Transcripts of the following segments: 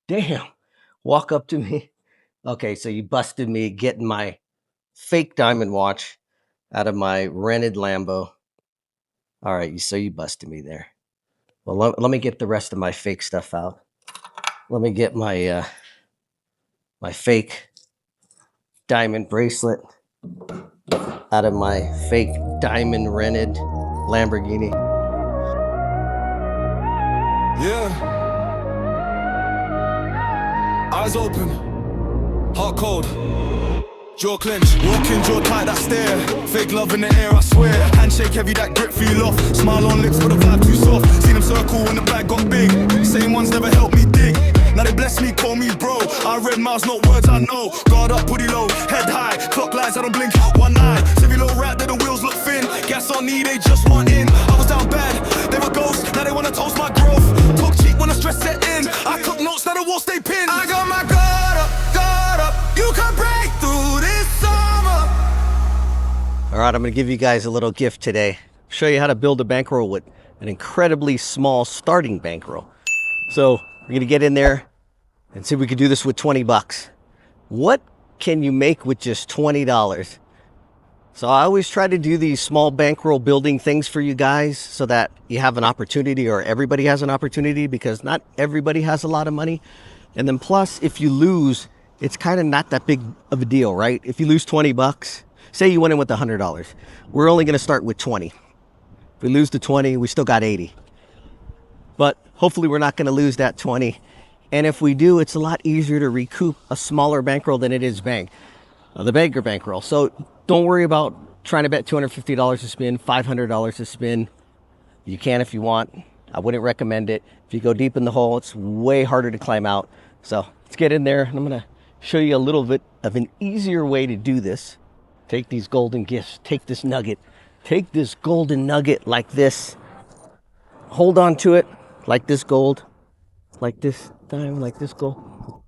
Damn. Walk up to me. Okay, so you busted me getting my fake diamond watch out of my rented Lambo. All right, so you busted me there. Well, let me get the rest of my fake stuff out. Let me get my my fake diamond bracelet out of my fake diamond rented Lamborghini. Yeah. Eyes open, heart cold, jaw clenched, walking jaw tight, that stare. Fake love in the air, I swear. Handshake heavy, that grip feel off. Smile on lips, but the vibe too soft. Seen them circle when the bag got big. Same ones never helped me dig. Now they bless me, call me bro. I read mouths, not words I know. Guard up, booty low, head high. Clock lights, I don't blink, one eye. Civi low rat, that the wheels look thin. Gas on knee, they just want in. I was down bad, they were ghosts. Now they wanna toast my growth. Talk cheap when the stress set in. I took notes, now the wall stay pinned. I got my guard up. You can break through this summer. All right, I'm going to give you guys a little gift today. Show you how to build a bankroll with an incredibly small starting bankroll. So we're going to get in there and see if we can do this with 20 bucks. What can you make with just $20? So I always try to do these small bankroll building things for you guys so that you have an opportunity, or everybody has an opportunity, because not everybody has a lot of money. And then plus, if you lose, it's kind of not that big of a deal, right? If you lose 20 bucks, say you went in with $100, we're only going to start with 20. If we lose the 20, we still got 80. But hopefully we're not going to lose that 20. And if we do, it's a lot easier to recoup a smaller bankroll than it is the banker bankroll. So don't worry about trying to bet $250 a spin, $500 a spin. You can if you want. I wouldn't recommend it. If you go deep in the hole, it's way harder to climb out. So let's get in there. I'm going to show you a little bit of an easier way to do this. Take these golden gifts. Take this nugget. Take this golden nugget like this. Hold on to it like this gold. Like this diamond, like this gold.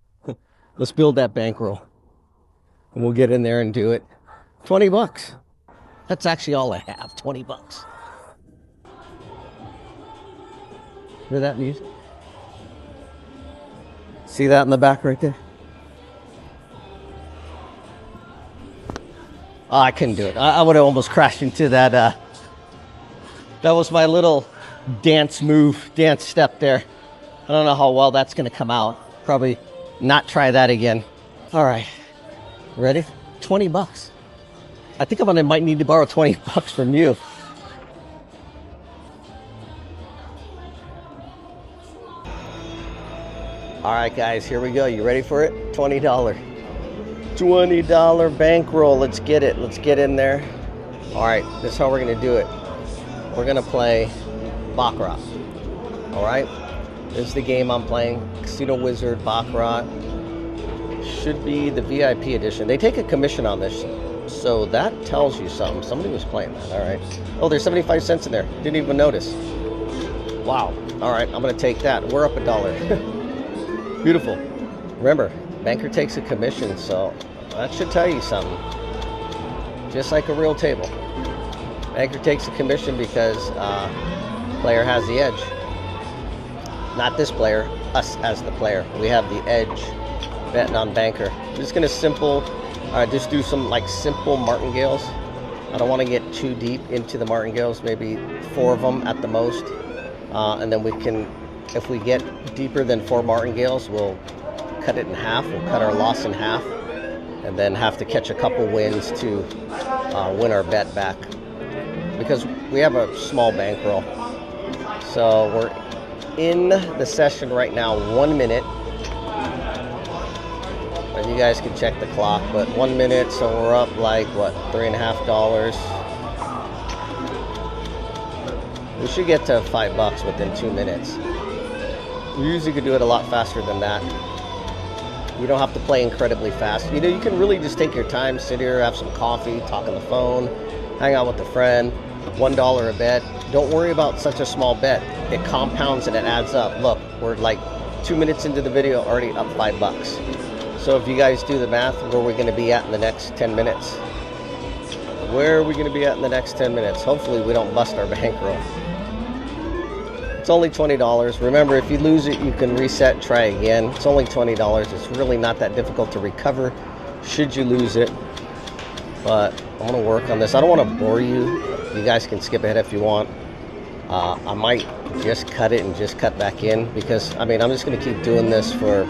Let's build that bankroll. And we'll get in there and do it. 20 bucks. That's actually all I have. 20 bucks. Hear that music? See that in the back right there? Oh, I couldn't do it. I would have almost crashed into that. That was my little dance step there. I don't know how well that's going to come out. Probably not try that again. All right. Ready? 20 bucks. I think might need to borrow 20 bucks from you. All right, guys, here we go. You ready for it? $20. $20 bankroll. Let's get it. Let's get in there. All right, this is how we're going to do it. We're going to play Baccarat. All right? This is the game I'm playing. Casino Wizard Baccarat. Should be the VIP edition. They take a commission on this, so that tells you something. Somebody was playing that. All right. Oh, there's 75 cents in there. Didn't even notice. Wow. All right, I'm going to take that. We're up $1. Beautiful. Remember, banker takes a commission, so that should tell you something. Just like a real table. Banker takes a commission because player has the edge. Not this player, us as the player. We have the edge betting on banker. I'm just gonna just do some like simple martingales. I don't want to get too deep into the martingales, maybe 4 of them at the most. And then we can, if we get deeper than 4 martingales, we'll cut it in half. We'll cut our loss in half, and then have to catch a couple wins to win our bet back, because we have a small bankroll. So we're in the session right now, 1 minute. And you guys can check the clock, but 1 minute, so we're up like what, $3.50. We should get to $5 within 2 minutes. We usually could do it a lot faster than that. You don't have to play incredibly fast. You know, you can really just take your time, sit here, have some coffee, talk on the phone, hang out with a friend. $1 a bet. Don't worry about such a small bet. It compounds and it adds up. Look, we're like 2 minutes into the video, already up $5. So if you guys do the math, where are we going to be at in the next 10 minutes? Where are we going to be at in the next 10 minutes? Hopefully we don't bust our bankroll. It's only $20. Remember, if you lose it, you can reset, try again. It's only $20. It's really not that difficult to recover should you lose it. But I'm gonna work on this. I don't want to bore you. You guys can skip ahead if you want. I might just cut it and just cut back in, because I mean, I'm just gonna keep doing this for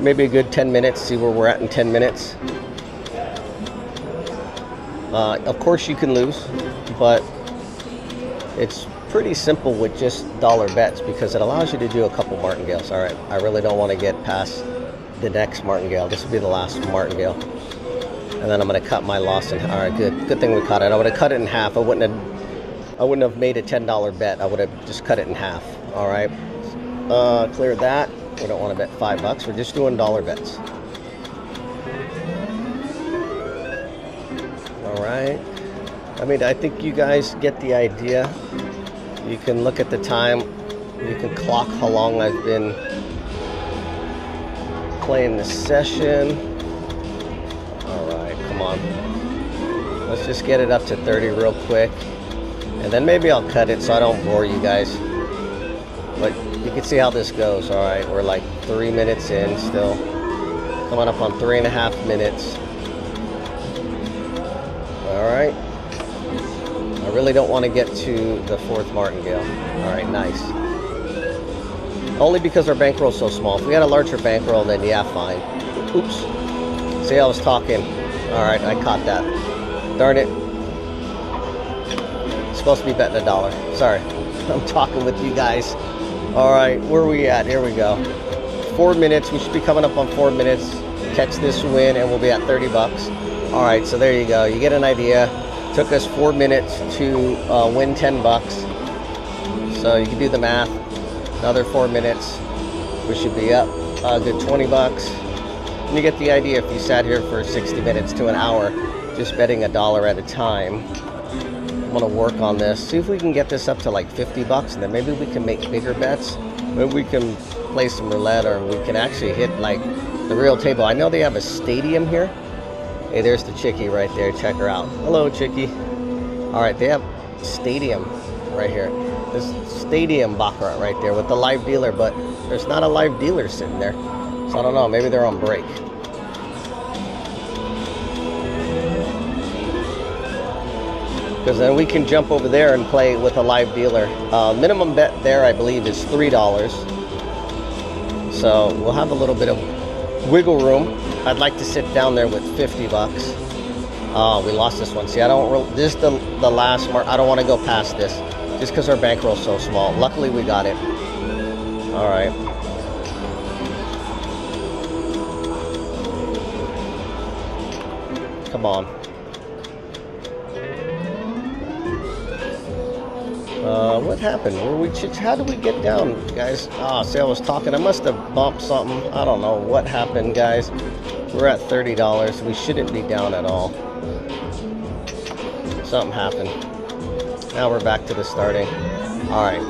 maybe a good 10 minutes, see where we're at in 10 minutes. Of course you can lose, but it's pretty simple with just dollar bets, because it allows you to do a couple martingales. All right, I really don't want to get past the next martingale. This will be the last martingale, and then I'm going to cut my loss in. All right, good thing we caught it. I would have cut it in half. I wouldn't have made a $10 bet. I would have just cut it in half. All right, clear that. We don't want to bet $5. We're just doing dollar bets. All right. I mean, I think you guys get the idea. You can look at the time. You can clock how long I've been playing this session. All right, come on. Let's just get it up to 30 real quick. And then maybe I'll cut it so I don't bore you guys. But you can see how this goes. All right, we're like 3 minutes in still. Coming up on 3.5 minutes. All right. I really don't want to get to the 4th martingale. All right, nice. Only because our bankroll's so small. If we had a larger bankroll, then yeah, fine. Oops. See, I was talking. All right, I caught that. Darn it. It's supposed to be betting $1. Sorry. I'm talking with you guys. All right, where are we at? Here we go. 4 minutes. We should be coming up on 4 minutes. Catch this win, and we'll be at $30. All right, so there you go. You get an idea. Took us 4 minutes to win $10. So you can do the math. Another 4 minutes, we should be up a good $20. And you get the idea if you sat here for 60 minutes to an hour, just betting $1 at a time. I'm gonna work on this. See if we can get this up to like $50, and then maybe we can make bigger bets. Maybe we can play some roulette, or we can actually hit like the real table. I know they have a stadium here. Hey, there's the chickie right there. Check her out. Hello, chickie. All right, they have stadium right here. This stadium baccarat right there with the live dealer, but there's not a live dealer sitting there. So I don't know. Maybe they're on break. Because then we can jump over there and play with a live dealer. Minimum bet there, I believe, is $3. So we'll have a little bit of wiggle room. I'd like to sit down there with $50. Oh, we lost this one. See, this is the last mark. I don't want to go past this just because our bankroll's so small. Luckily, we got it. All right. Come on. What happened? How did we get down, guys? See, I was talking. I must have bumped something. I don't know what happened, guys. We're at $30. We shouldn't be down at all. Something happened. Now we're back to the starting. All right.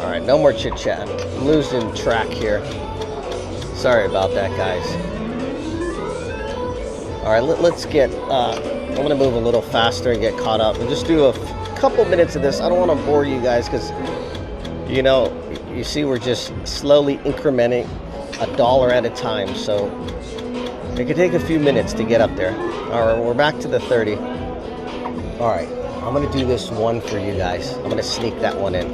All right, no more chit chat. I'm losing track here. Sorry about that, guys. All right, let's get, I'm gonna move a little faster and get caught up and just do a couple minutes of this. I don't want to bore you guys because, you know, you see we're just slowly incrementing $1 at a time. So it could take a few minutes to get up there. All right, we're back to the 30. All right, I'm gonna do this one for you guys. I'm gonna sneak that one in.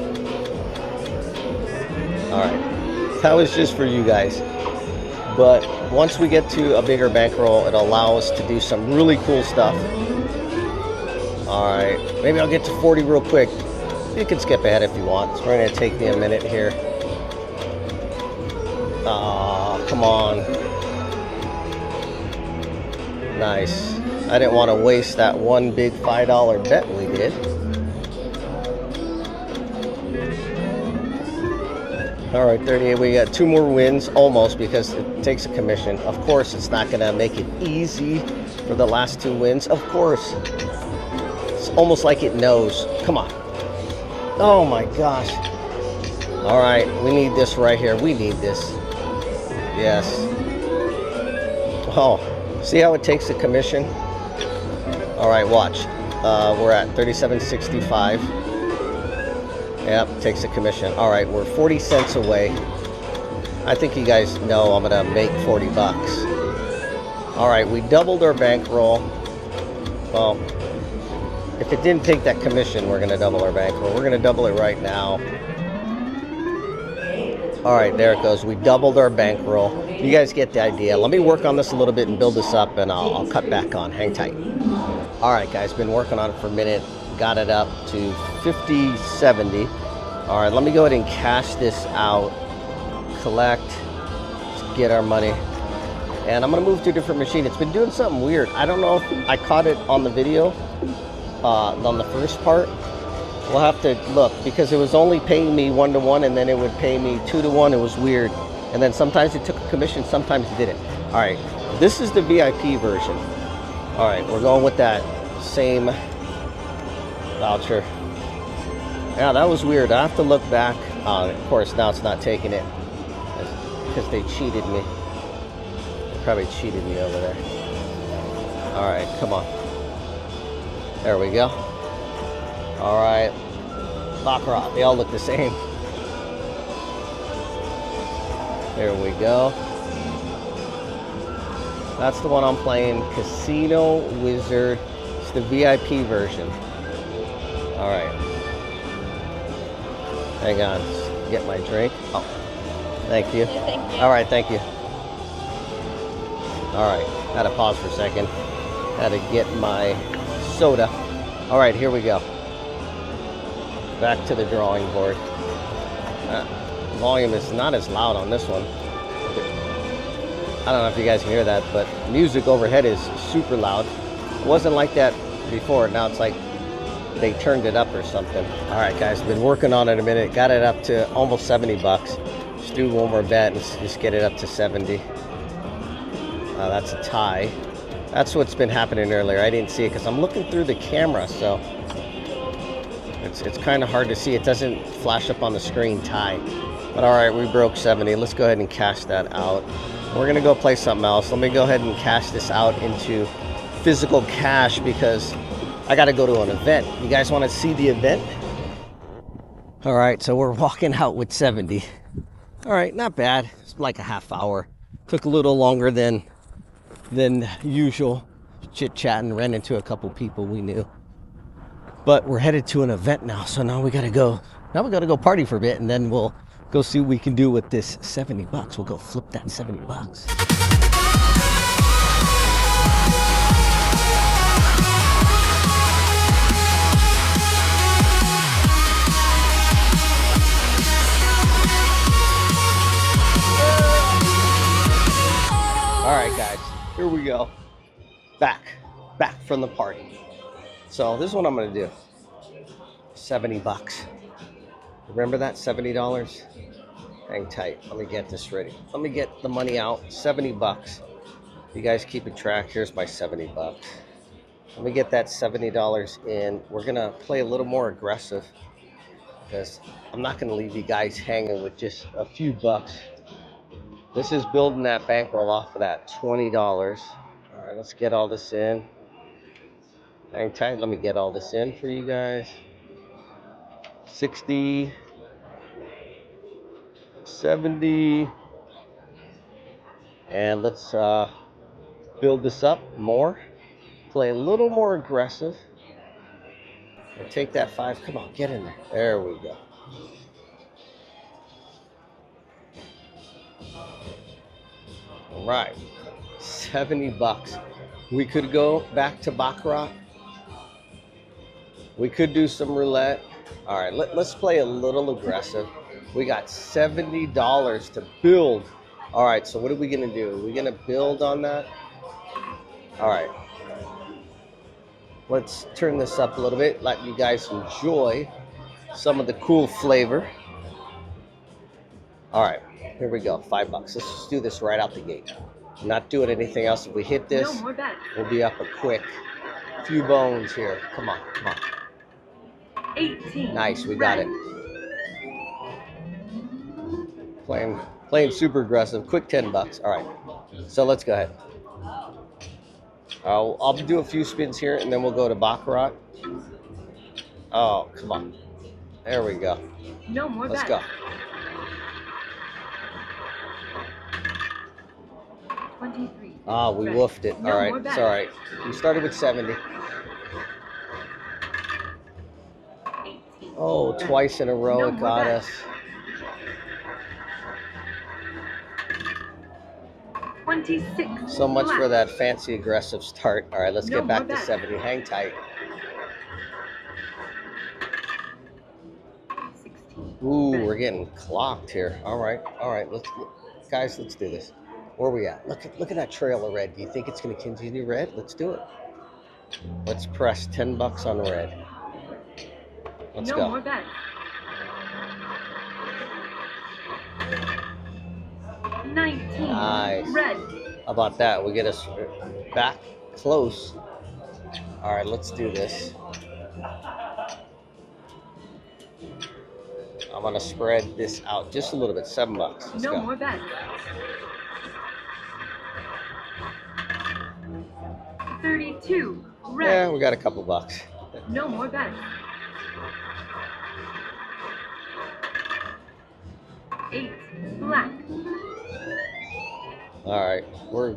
All right, that was just for you guys. But once we get to a bigger bankroll, it'll allow us to do some really cool stuff. All right, maybe I'll get to 40 real quick. You can skip ahead if you want. It's going to take me a minute here. Ah, come on. Nice. I didn't want to waste that one big $5 bet we did. All right, 38. We got 2 more wins, almost, because it takes a commission. Of course, it's not going to make it easy for the last 2 wins. Of course. It's almost like it knows. Come on. Oh, my gosh. All right, we need this right here. We need this. Yes. Oh, see how it takes a commission? All right, watch. We're at $37.65. Yep, takes a commission. All right, we're 40 cents away. I think you guys know I'm gonna make 40 bucks. All right, we doubled our bankroll. Well, if it didn't take that commission, we're gonna double our bankroll. We're gonna double it right now. All right, there it goes. We doubled our bankroll. You guys get the idea. Let me work on this a little bit and build this up, and I'll cut back on. Hang tight. All right, guys, been working on it for a minute. Got it up to 50.70. All right, let me go ahead and cash this out. Collect. Let's get our money. And I'm gonna move to a different machine. It's been doing something weird. I don't know if I caught it on the video, on the first part. We'll have to look, because it was only paying me 1-to-1, and then it would pay me 2-to-1. It was weird. And then sometimes it took a commission, sometimes it didn't. All right, this is the VIP version. All right, we're going with that same voucher. Yeah, that was weird. I have to look back. Of course, now it's not taking it because they cheated me. They probably cheated me over there. All right, come on. There we go. All right, Baccarat, they all look the same. There we go. That's the one I'm playing, Casino Wizard. It's the VIP version. All right. Hang on, just get my drink. Oh, thank you. Yeah, thank you. All right, thank you. All right, had to pause for a second. Had to get my soda. All right, here we go. Back to the drawing board. Volume is not as loud on this one. I don't know if you guys can hear that, but music overhead is super loud. It wasn't like that before. Now it's like they turned it up or something. All right, guys, been working on it a minute. Got it up to almost 70 bucks. Just do one more bet and just get it up to 70. That's a tie. That's what's been happening earlier. I didn't see it because I'm looking through the camera, so it's kind of hard to see. It doesn't flash up on the screen, tie. But all right, we broke 70. Let's go ahead and cash that out. We're gonna go play something else. Let me go ahead and cash this out into physical cash because I gotta go to an event. You guys wanna see the event? All right, so we're walking out with 70. All right, not bad. It's like a half hour. Took a little longer than usual. Chit-chatting, ran into a couple people we knew. But we're headed to an event now, so now we gotta go. Now we gotta go party for a bit, and then we'll go see what we can do with this 70 bucks. We'll go flip that 70 bucks. All right, guys, here we go. Back from the party. So this is what I'm gonna do. 70 bucks. Remember that $70? Hang tight. Let me get this ready. Let me get the money out. 70 bucks. You guys keep a track. Here's my 70 bucks. Let me get that $70 in. We're gonna play a little more aggressive because I'm not gonna leave you guys hanging with just a few bucks. This is building that bankroll off of that $20. All right, let's get all this in. Hang tight. Let me get all this in for you guys. 60, 70, and let's build this up more. Play a little more aggressive. And take that 5. Come on, get in there. There we go. All right, 70 bucks. We could go back to Baccarat. We could do some roulette. All right, let's play a little aggressive. We got $70 to build. All right, so what are we gonna do? Are we gonna build on that? All right. Let's turn this up a little bit, let you guys enjoy some of the cool flavor. All right, here we go, $5. Let's just do this right out the gate. Not doing anything else. If we hit this, No more bets. we'll be up a quick few bones here. Come on, come on. 18. Nice, we got it. Playing super aggressive. Quick $10. All right, so let's go ahead. I'll do a few spins here, and then we'll go to Baccarat. Oh, come on. There we go. No more Let's bets. go. 23. Ah, we Red. woofed it. No All right, more it's bets. all right. We started with 70. 18. Oh, Red. twice in a row No it more got bets. us. 26. So much Black. for that fancy aggressive start. All right, let's No get back more to bets. 70. Hang tight. 16. Ooh, Red. we're getting clocked here. All right, guys, let's do this. Where are we at? Look at that trail of red. Do you think it's going to continue red? Let's do it. Let's press 10 bucks on red. Let's No go. more bets. 19. Nice. Red. How about that? We get us back close. All right, let's do this. I'm gonna spread this out just a little bit. 7 bucks. Let's No go. more bets. 32. Red. Yeah, we got a couple bucks. No more bets. 8. Black. All right, we're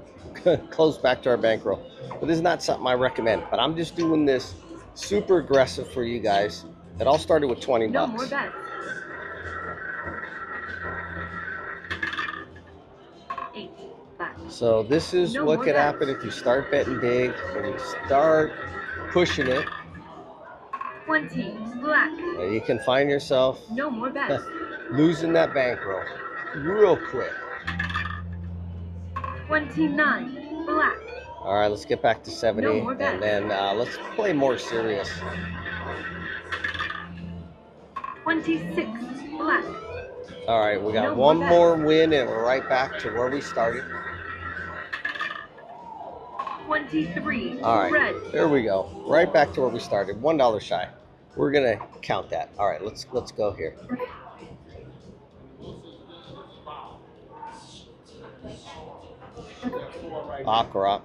close back to our bankroll. But this is not something I recommend. But I'm just doing this super aggressive for you guys. It all started with 20 No bucks. more bets. 8. Black. So this is No what more could bets. happen if you start betting big and you start pushing it. 20. Black. You can find yourself No more bets. losing that bankroll real quick. 29. Black. All right, let's get back to 70, No more bets. and then let's play more serious. 26. Black. All right, we got No one more more bets. win, and we're right back to where we started. 23. All right, Red. there we go. Right back to where we started. $1 shy. We're gonna count that. All right, let's go here. Baccarat.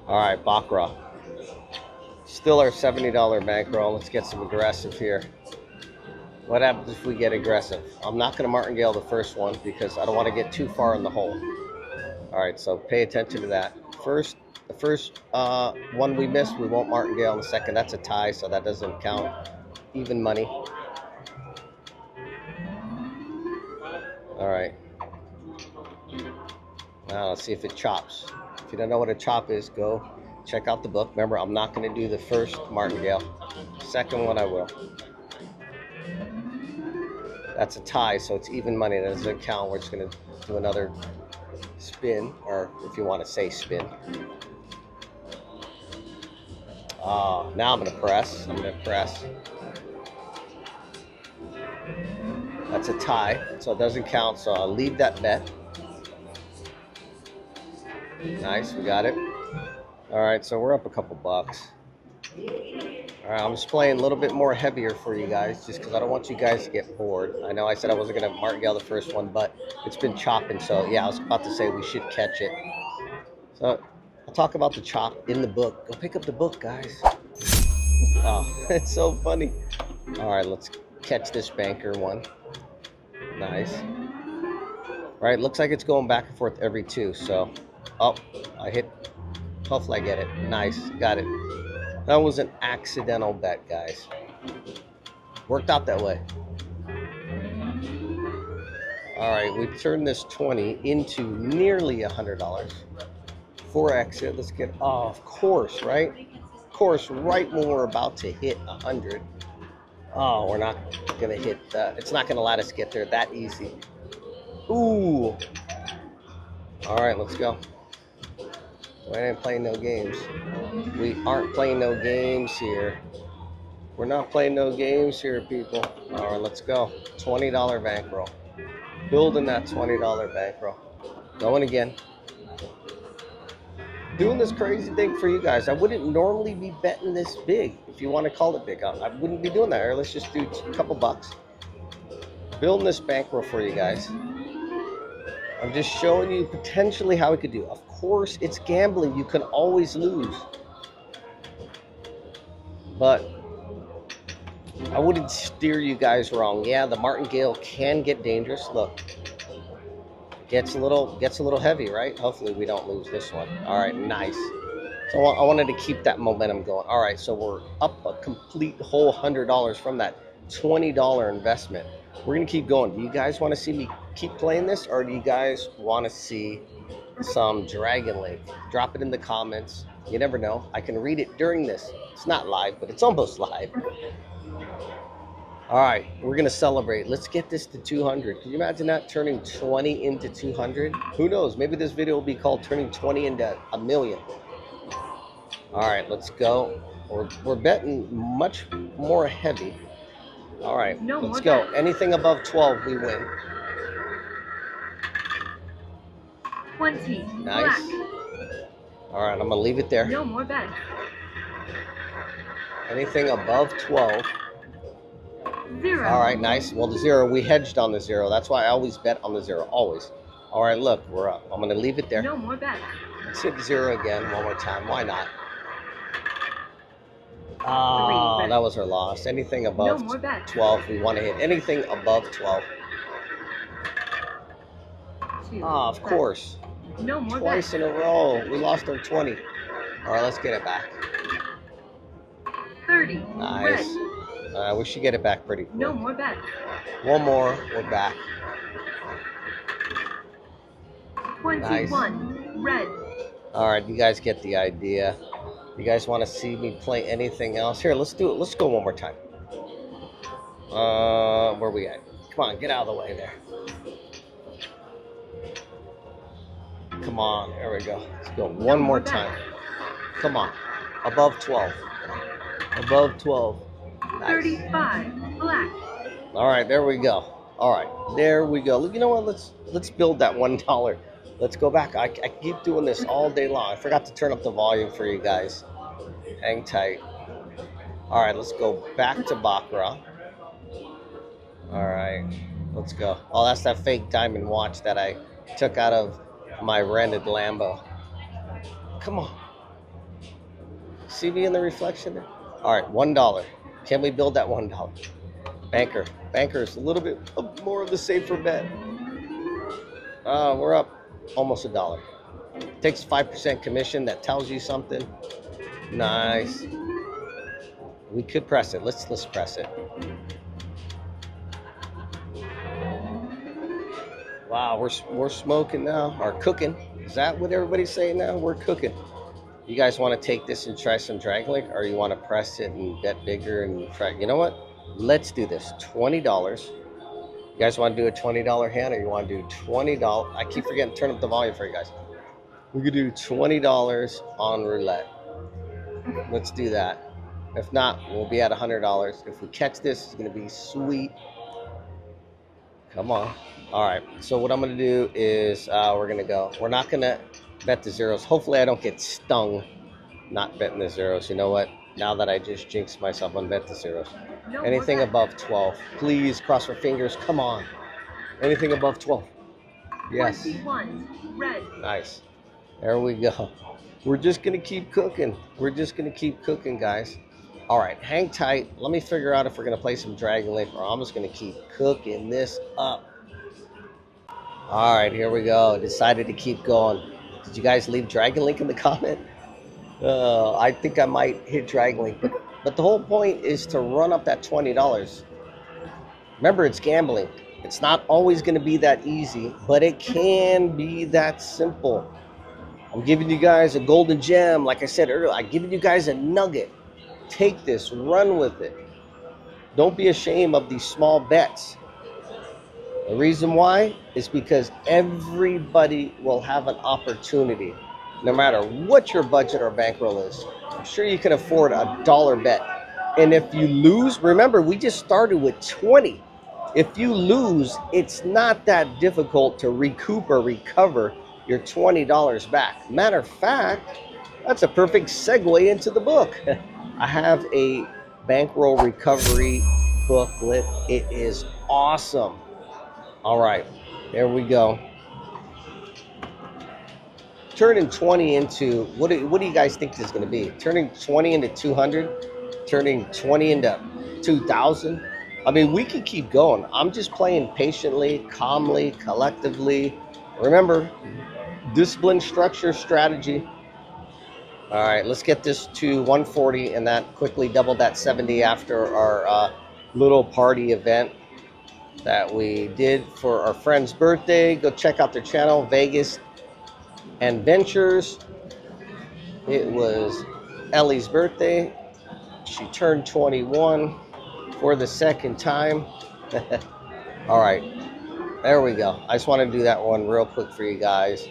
All right, Baccarat. Still our $70 bankroll. Let's get some aggressive here. What happens if we get aggressive? I'm not going to martingale the first one because I don't want to get too far in the hole. All right, so pay attention to that. The first one we missed, we won't martingale. The second, that's a tie, so that doesn't count. Even money. All right. Now let's see if it chops. If you don't know what a chop is, go check out the book. Remember, I'm not going to do the first martingale. Second one, I will. That's a tie, so it's even money. That doesn't count. We're just going to do another spin, or if you want to say spin. Now I'm going to press. That's a tie, so it doesn't count, so I'll leave that bet. Nice, we got it. All right, so we're up a couple bucks. All right, I'm just playing a little bit more heavier for you guys, just because I don't want you guys to get bored. I know I said I wasn't going to martingale the first one, but it's been chopping, so yeah, I was about to say we should catch it. So I'll talk about the chop in the book. Go pick up the book, guys. Oh, it's so funny. All right, let's catch this banker one. Nice. All right, looks like it's going back and forth every two, so... Oh, I hit. Hopefully I get it. Nice, got it. That was an accidental bet, guys. Worked out that way. All right, we turned this 20 into nearly $100. 4 exit. Let's get. Oh, of course, right? Of course, right when we're about to hit 100. Oh, we're not gonna hit. It's not gonna let us get there that easy. Ooh. All right, let's go. We ain't playing no games. We aren't playing no games here. We're not playing no games here, people. All right, let's go. $20 bankroll. Building that $20 bankroll. Going again. Doing this crazy thing for you guys. I wouldn't normally be betting this big, if you want to call it big. I wouldn't be doing that. All right, let's just do a couple bucks. Building this bankroll for you guys. I'm just showing you potentially how it could do. Of course, it's gambling. You can always lose. But I wouldn't steer you guys wrong. Yeah, the martingale can get dangerous. Look, gets a little heavy, right? Hopefully we don't lose this one. All right, nice. So I wanted to keep that momentum going. All right, so we're up a complete whole $100 from that $20 investment. We're gonna keep going. Do you guys want to see me keep playing this, or do you guys want to see some Dragon Lake? Drop it in the comments. You never know. I can read it during this. It's not live, but it's almost live. All right, we're gonna celebrate. Let's get this to 200. Can you imagine that, turning 20 into 200? Who knows? Maybe this video will be called turning 20 into a million. All right, let's go. We're betting much more heavy. All right, let's go. Anything above 12, we win. 20. Nice. Black. All right, I'm gonna leave it there. No more bets. Anything above 12. 0. All right, nice. Well, the 0, we hedged on the 0. That's why I always bet on the 0, always. All right, look, we're up. I'm gonna leave it there. No more bets. Let's hit 0 again one more time. Why not? Oh, that was our loss. Anything above 12, we want to hit. Anything above 12. 2. Oh, of course. No more Twice bets. in a row. We lost our 20. All right, let's get it back. 30. Nice. Red. We should get it back pretty quick. No more bets. One more. We're back. 21. Red. All right, you guys get the idea. You guys want to see me play anything else? Here, let's do it. Let's go one more time. Where we at? Come on, get out of the way there. Come on, there we go. Let's go one more time. Come on, above 12. Above 12. Nice. 35. Black. All right, there we go. All right, there we go. You know what? Let's build that $1. Let's go back. I keep doing this all day long. I forgot to turn up the volume for you guys. Hang tight. All right, let's go back to Baccarat. All right, let's go. Oh, that's that fake diamond watch that I took out of my rented Lambo. Come on. See me in the reflection there? All right, $1. Can we build that $1? Banker. Banker's a little bit more of the safer bet. We're up almost $1. Takes 5% commission. That tells you something. Nice. We could press it. Let's press it. Wow, we're smoking now, or cooking. Is that what everybody's saying now? We're cooking. You guys want to take this and try some Dragon Lake, or you want to press it and bet bigger and try? You know what? Let's do this. $20. You guys want to do a $20 hand, or you want to do $20? I keep forgetting to turn up the volume for you guys. We could do $20 on roulette. Let's do that. If not, we'll be at $100. If we catch this, it's going to be sweet. Come on. All right. So what I'm going to do is we're going to go. We're not going to bet the zeros. Hopefully I don't get stung not betting the zeros. You know what? Now that I just jinxed myself on bet the zeros. No Anything above 12. Please cross our fingers. Come on. Anything above 12. Yes. 21. Red. Nice. There we go. We're just going to keep cooking. We're just going to keep cooking, guys. All right, hang tight. Let me figure out if we're going to play some Dragon Lake, or I'm just going to keep cooking this up. All right, here we go. Decided to keep going. Did you guys leave Dragon Lake in the comment? I think I might hit Dragon Lake, but the whole point is to run up that $20. Remember, it's gambling. It's not always going to be that easy, but it can be that simple. I'm giving you guys a golden gem. Like I said earlier, I'm giving you guys a nugget. Take this, run with it. Don't be ashamed of these small bets. The reason why is because everybody will have an opportunity, no matter what your budget or bankroll is. I'm sure you can afford a dollar bet. And if you lose, remember, we just started with 20. If you lose, it's not that difficult to recoup or recover your $20 back. Matter of fact, that's a perfect segue into the book. I have a bankroll recovery booklet. It is awesome. All right, there we go. turning 20 into, what do you guys think this is going to be? Turning 20 into 200, turning 20 into 2,000. I mean, we can keep going. I'm just playing patiently, calmly, collectively. Remember, discipline, structure, strategy. All right, let's get this to 140 and that quickly double that 70 after our little party event that we did for our friend's birthday. Go check out their channel, Vegas and Ventures. It was Ellie's birthday. She turned 21 for the second time. All right, there we go. I just want to do that one real quick for you guys.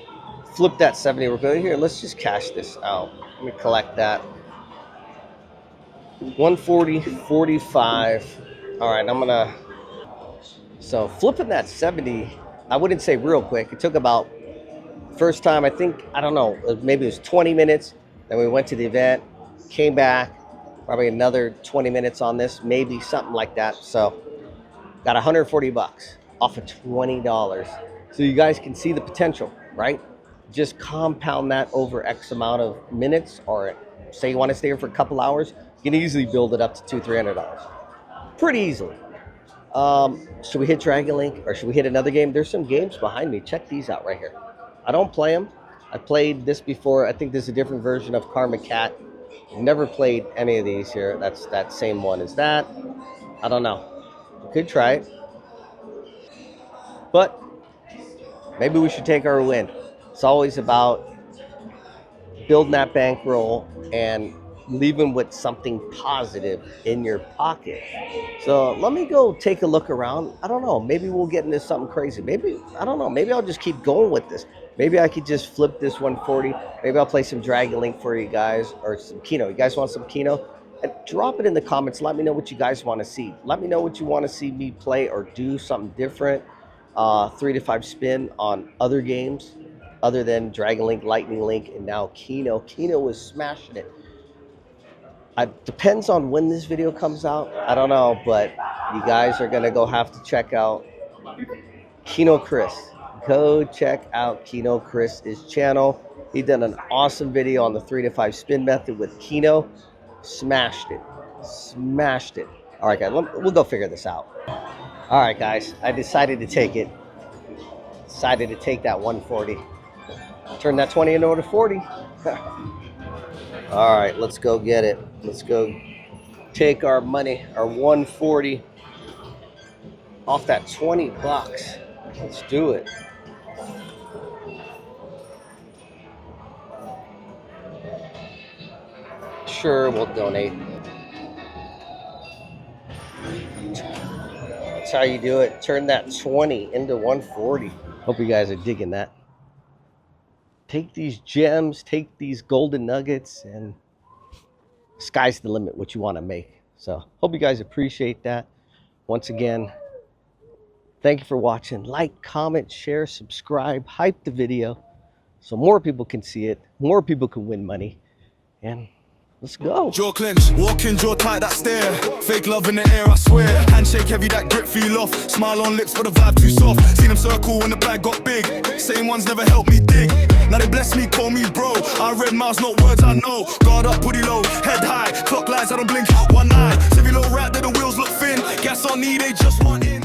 Flip that 70 real quick. Here, let's just cash this out. Let me collect that. 140, 45. All right, I'm gonna, so flipping that 70, I wouldn't say real quick. It took about, first time, I think, I don't know, maybe it was 20 minutes. Then we went to the event, came back, probably another 20 minutes on this, maybe something like that. So got 140 bucks off of $20. So you guys can see the potential, right? Just compound that over X amount of minutes, or say you want to stay here for a couple hours, you can easily build it up to $200-300. Pretty easily. Should we hit Dragon Link or should we hit another game? There's some games behind me. Check these out right here. I don't play them. I played this before. I think this is a different version of Karma Cat. Never played any of these here. That's that same one as that. I don't know. We could try it. But maybe we should take our win. It's always about building that bankroll and leaving with something positive in your pocket. So let me go take a look around. I don't know. Maybe we'll get into something crazy. Maybe, I don't know. Maybe I'll just keep going with this. Maybe I could just flip this 140. Maybe I'll play some Dragon Link for you guys, or some Keno. You guys want some Keno? And drop it in the comments. Let me know what you guys want to see. Let me know what you want to see me play or do something different. 3 to 5 spin on other games other than Dragon Link, Lightning Link, and now Keno. Keno was smashing it. Depends on when this video comes out. I don't know, but you guys are going to go have to check out Keno Chris. Go check out Keno Chris's channel. He did an awesome video on the 3 to 5 spin method with Keno. Smashed it. Smashed it. All right, guys, we'll go figure this out. All right, guys, I decided to take it. Decided to take that 140. Turn that 20 into a 40. All right, let's go get it. Let's go take our money, our 140 off that 20 bucks. Let's do it. Sure, we'll donate. That's how you do it. Turn that 20 into 140. Hope you guys are digging that. Take these gems, take these golden nuggets, and sky's the limit what you want to make. So hope you guys appreciate that. Once again, thank you for watching. Like, comment, share, subscribe, hype the video so more people can see it, more people can win money, and let's go. Jaw clench, walking jaw tight, that stare. Fake love in the air, I swear. Handshake heavy, that grip feel off. Smile on lips, but the vibe too soft. Seen them circle when the bag got big. Same ones never helped me dig. Now they bless me, call me bro. I read mouths, not words I know. Guard up, booty low, head high. Clock lights, I don't blink. One eye, Chevy low right, there the wheels look thin. Gas on knee, they just want it.